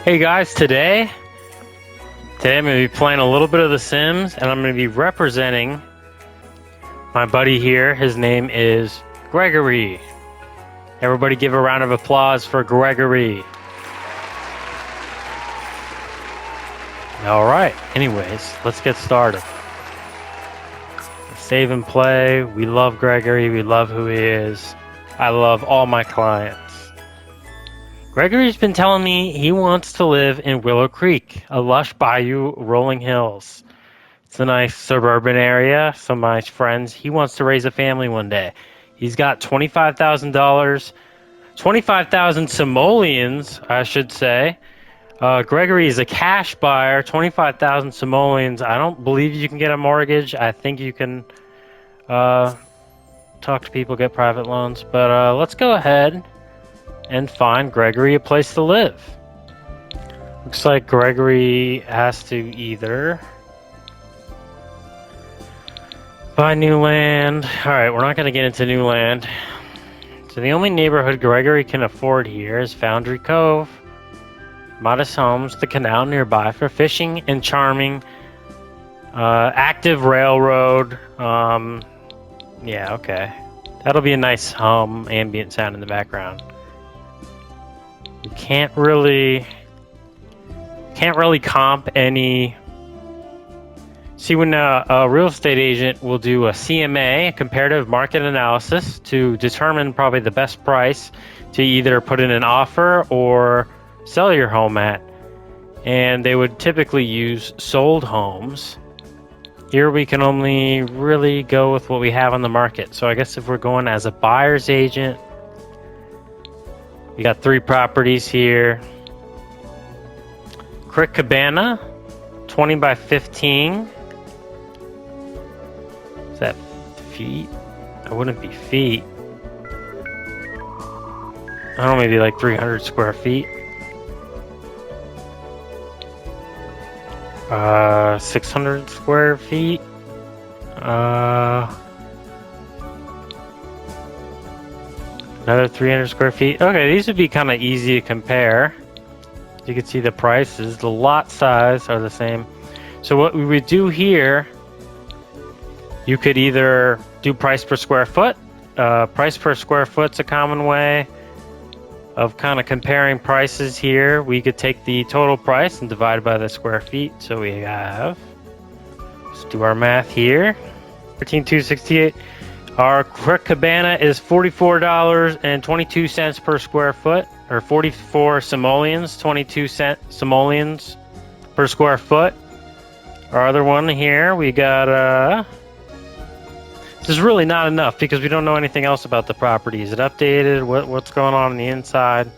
Hey guys, today I'm going to be playing a little bit of The Sims, and I'm going to be representing my buddy here. His name is Gregory. Everybody give a round of applause for Gregory. Alright, anyways, let's get started. Save and play. We love Gregory. We love who he is. I love all my clients. Gregory's been telling me he wants to live in Willow Creek, a lush bayou, rolling hills. It's a nice suburban area. Some of my friends, he wants to raise a family one day. He's got $25,000, 25,000 simoleons, I should say. Gregory is a cash buyer, 25,000 simoleons. I don't believe you can get a mortgage. I think you can talk to people, get private loans. But let's go ahead and find Gregory a place to live. Looks like Gregory has to either buy new land. Alright, we're not going to get into new land. So the only neighborhood Gregory can afford here is Foundry Cove. Modest homes, the canal nearby for fishing and charming. Active railroad. Yeah, okay. That'll be a nice ambient sound in the background. You can't really comp any. See, when a real estate agent will do a CMA, a comparative market analysis, to determine probably the best price to either put in an offer or sell your home at, and they would typically use sold homes. Here we can only really go with what we have on the market. So I guess if we're going as a buyer's agent, we got 3 properties here. Creek Cabana, 20 by 15. Is that feet? It wouldn't be feet. I don't know, maybe like 300 square feet. 600 square feet. Another 300 square feet. Okay, these would be kind of easy to compare. You can see the prices. The lot size are the same. So what we would do here, you could either do price per square foot. Price per square foot's a common way of kind of comparing prices here. We could take the total price and divide by the square feet. So we have, let's do our math here, 13,268. Our Creek Cabana is $44.22 per square foot, or 44 simoleons, 22-cent simoleons per square foot. Our other one here, we got, this is really not enough because we don't know anything else about the property. Is it updated? What's going on the inside?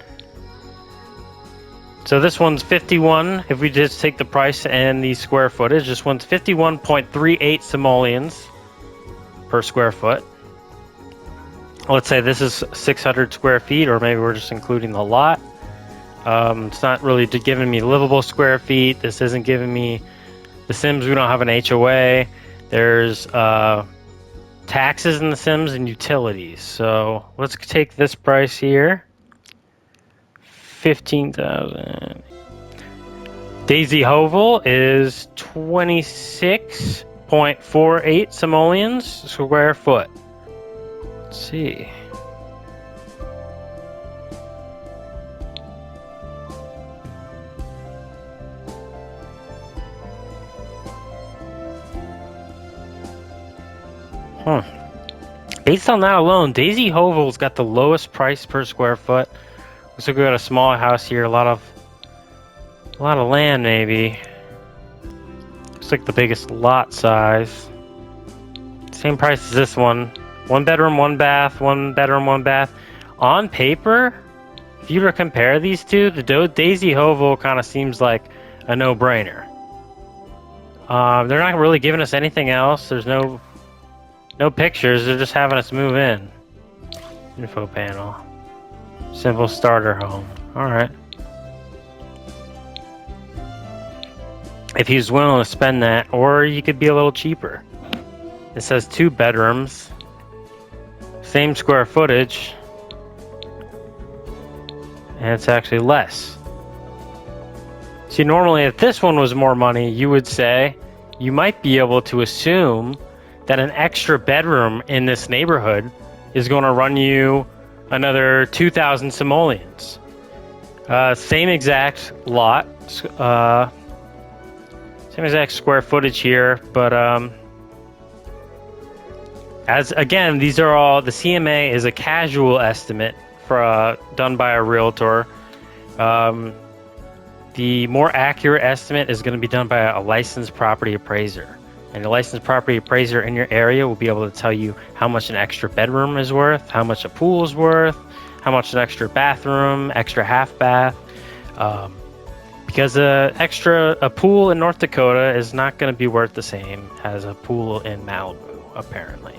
So this one's 51. If we just take the price and the square footage, this one's 51.38 simoleons per square foot. Let's say this is 600 square feet, or maybe we're just including the lot. It's not really giving me livable square feet. This isn't giving me The Sims. We don't have an HOA. There's taxes in The Sims and utilities. So let's take this price here. 15,000. Daisy Hovel is 26.48 simoleons square foot. Let's see. Based on that alone, Daisy Hovel's got the lowest price per square foot. Looks like we got a small house here, a lot of land maybe. Looks like the biggest lot size. Same price as this one. 1 bedroom, 1 bath, 1 bedroom, 1 bath. On paper, if you were to compare these two, the Daisy Hovel kind of seems like a no-brainer. They're not really giving us anything else. There's no pictures. They're just having us move in. Info panel. Simple starter home. Alright. If he's willing to spend that, or you could be a little cheaper. It says 2 bedrooms. Same square footage. And it's actually less. See, normally if this one was more money, you would say you might be able to assume that an extra bedroom in this neighborhood is going to run you another 2,000 simoleons. Same exact lot, same exact square footage here, but as again, these are all, the CMA is a casual estimate for done by a realtor. The more accurate estimate is going to be done by a licensed property appraiser. And a licensed property appraiser in your area will be able to tell you how much an extra bedroom is worth, how much a pool is worth, how much an extra bathroom, extra half bath. Because a pool in North Dakota is not going to be worth the same as a pool in Malibu, apparently.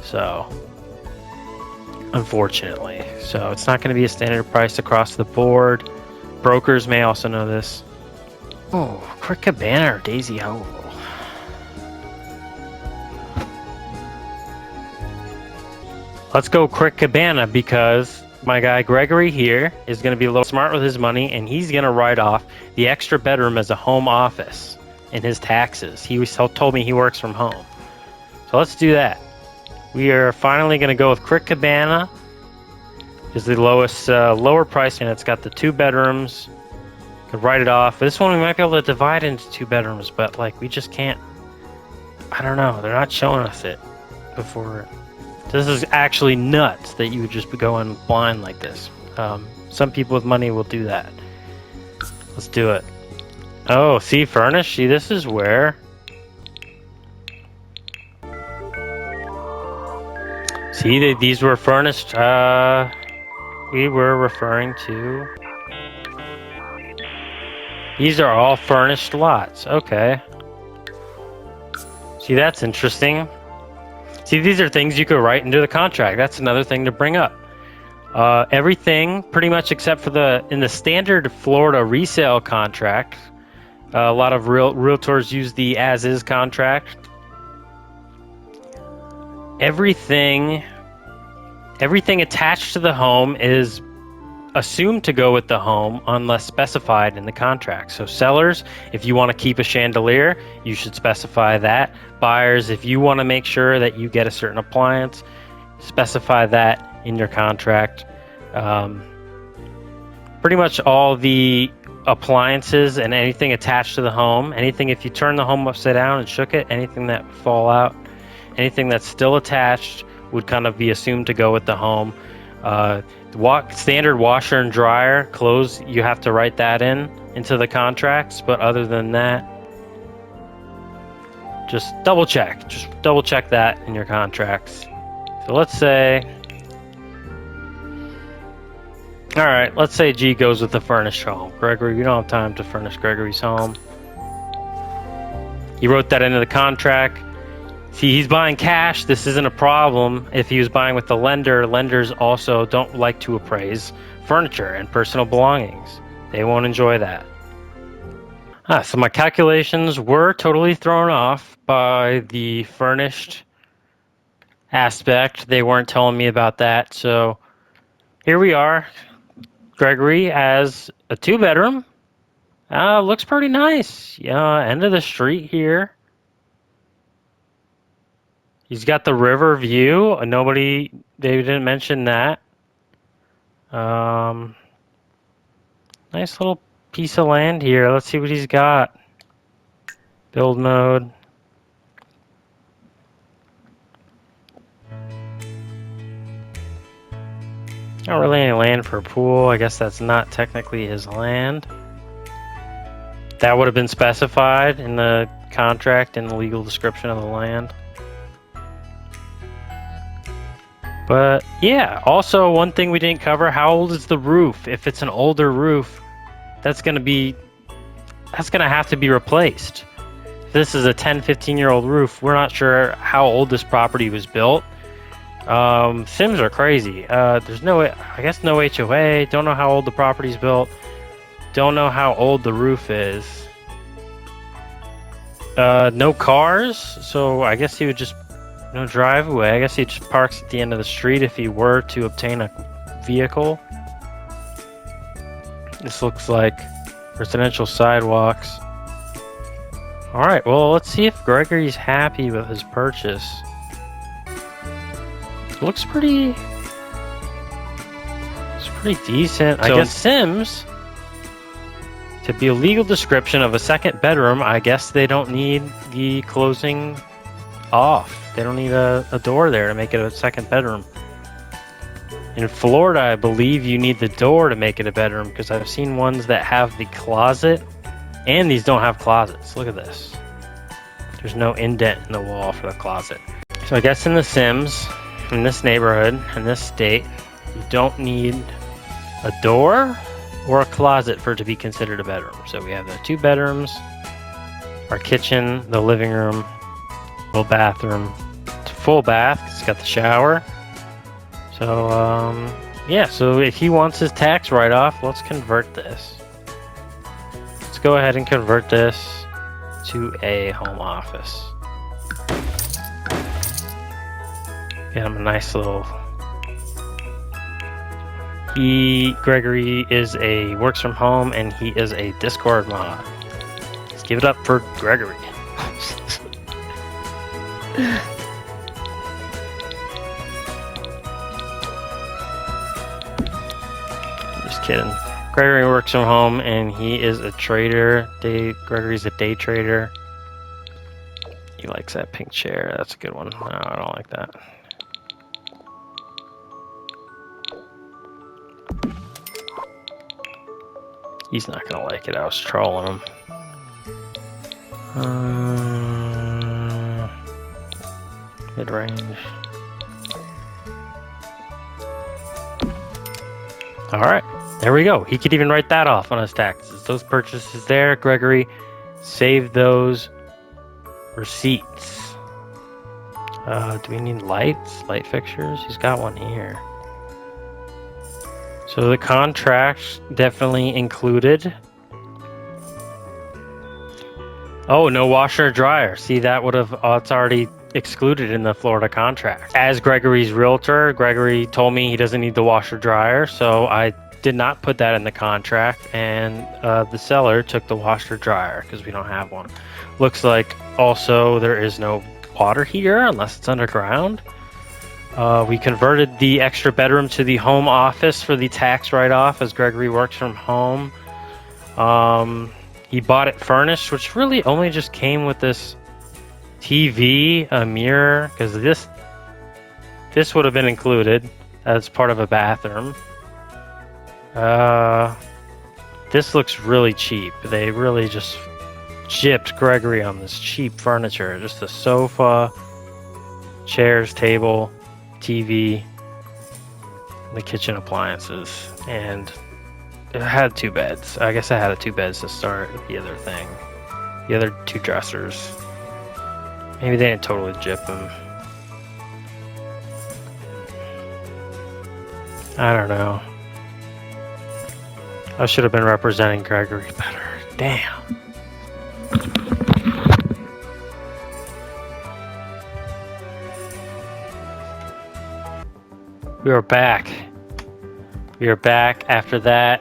So, unfortunately. So it's not going to be a standard price across the board. Brokers may also know this. Oh, Creek Cabana or Daisy Hole. Let's go Creek Cabana because my guy Gregory here is going to be a little smart with his money, and he's going to write off the extra bedroom as a home office in his taxes. He told me he works from home. So let's do that. We are finally going to go with Creek Cabana. Is the lowest, lower price, and it's got the 2 bedrooms. Could write it off. This one we might be able to divide into 2 bedrooms, but like we just can't. I don't know. They're not showing us it before. This is actually nuts that you would just be going blind like this. Some people with money will do that. Let's do it. Oh, see, furnished. See, this is where. See, these were furnished. We were referring to. These are all furnished lots. Okay. See, that's interesting. See, these are things you could write into the contract. That's another thing to bring up. Everything, pretty much except for in the standard Florida resale contract, a lot of realtors use the as-is contract. Everything attached to the home is assumed to go with the home unless specified in the contract. So sellers, if you want to keep a chandelier, you should specify that. Buyers, if you want to make sure that you get a certain appliance, specify that in your contract. Pretty much all the appliances and anything attached to the home, anything if you turn the home upside down and shook it, anything that would fall out, anything that's still attached would kind of be assumed to go with the home. Standard washer and dryer, clothes, you have to write that into the contracts, but other than that, just double check that in your contracts. So let's say, all right, let's say G goes with the furnished home. Gregory, we don't have time to furnish Gregory's home. He wrote that into the contract. See, he's buying cash. This isn't a problem. If he was buying with the lender, lenders also don't like to appraise furniture and personal belongings. They won't enjoy that. So my calculations were totally thrown off by the furnished aspect. They weren't telling me about that. So here we are. Gregory has a 2-bedroom. Looks pretty nice. End of the street here. He's got the river view. They didn't mention that. Nice little piece of land here. Let's see what he's got. Build mode. Not really any land for a pool. I guess that's not technically his land. That would have been specified in the contract and the legal description of the land. But yeah, also one thing we didn't cover, how old is the roof? If it's an older roof, that's going to have to be replaced. If this is a 10-15-year-old roof, we're not sure how old this property was built. Sims are crazy. There's no HOA, don't know how old the property's built. Don't know how old the roof is. No cars, so I guess he would just no driveway. I guess he just parks at the end of the street if he were to obtain a vehicle. This looks like Residential sidewalks. Alright, well, let's see if Gregory's happy with his purchase. Looks pretty decent. I guess Sims, to be a legal description of a second bedroom, I guess they don't need the closing off. They don't need a door there to make it a second bedroom. In Florida, I believe you need the door to make it a bedroom, because I've seen ones that have the closet, and these don't have closets. Look at this. There's no indent in the wall for the closet. So I guess in The Sims, in this neighborhood, in this state, you don't need a door or a closet for it to be considered a bedroom. So we have the 2 bedrooms, our kitchen, the living room, little bathroom, full bath. It's got the shower. So yeah, so if he wants his tax write-off, let's convert this. Let's go ahead and convert this to a home office. Get him a nice little... Gregory works from home, and he is a Discord mod. Let's give it up for Gregory. Just kidding. Gregory works from home, and he is a trader. Gregory's a day trader. He likes that pink chair. That's a good one. No, I don't like that. He's not gonna like it. I was trolling him. Mid-range. Alright, there we go. He could even write that off on his taxes. Those purchases there, Gregory, save those receipts. Do we need lights? Light fixtures? He's got one here. So the contract definitely included. Oh, no washer or dryer. See, that would have, it's already excluded in the Florida contract. As Gregory's realtor, Gregory told me he doesn't need the washer dryer, so I did not put that in the contract, and the seller took the washer dryer because we don't have one. Looks like also there is no water heater unless it's underground. We converted the extra bedroom to the home office for the tax write-off, as Gregory works from home. He bought it furnished, which really only just came with this TV, a mirror, because this would have been included as part of a bathroom. This looks really cheap. They really just gypped Gregory on this cheap furniture. Just a sofa, chairs, table, TV, the kitchen appliances, and it had 2 beds. I guess I had 2 beds to start the other thing. The other 2 dressers. Maybe they didn't totally gyp them. I don't know. I should have been representing Gregory better. Damn. We are back. We are back after that.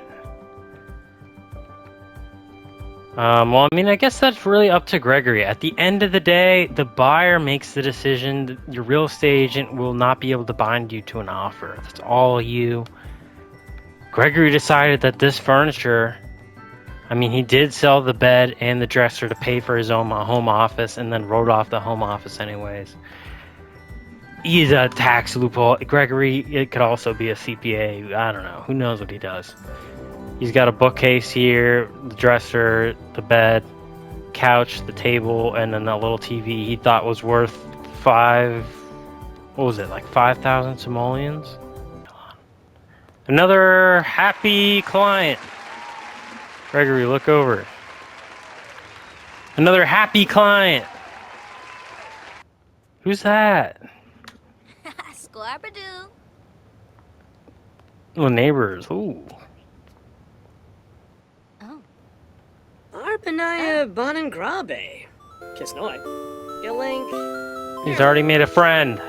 Well, I mean, I guess that's really up to Gregory. At the end of the day, the buyer makes the decision. Your real estate agent will not be able to bind you to an offer. That's all you. Gregory decided that this furniture, I mean, he did sell the bed and the dresser to pay for his own home office, and then wrote off the home office anyways. He's a tax loophole. Gregory, it could also be a CPA. I don't know. Who knows what he does? He's got a bookcase here, the dresser, the bed, couch, the table, and then that little TV he thought was worth like 5,000 simoleons? Another happy client. Gregory, look over. Another happy client. Who's that? Squabadoo. Oh, neighbors. Ooh. Oh. Arpanaya Bonangrabe. Kisnoy. Gilink. He's already made a friend.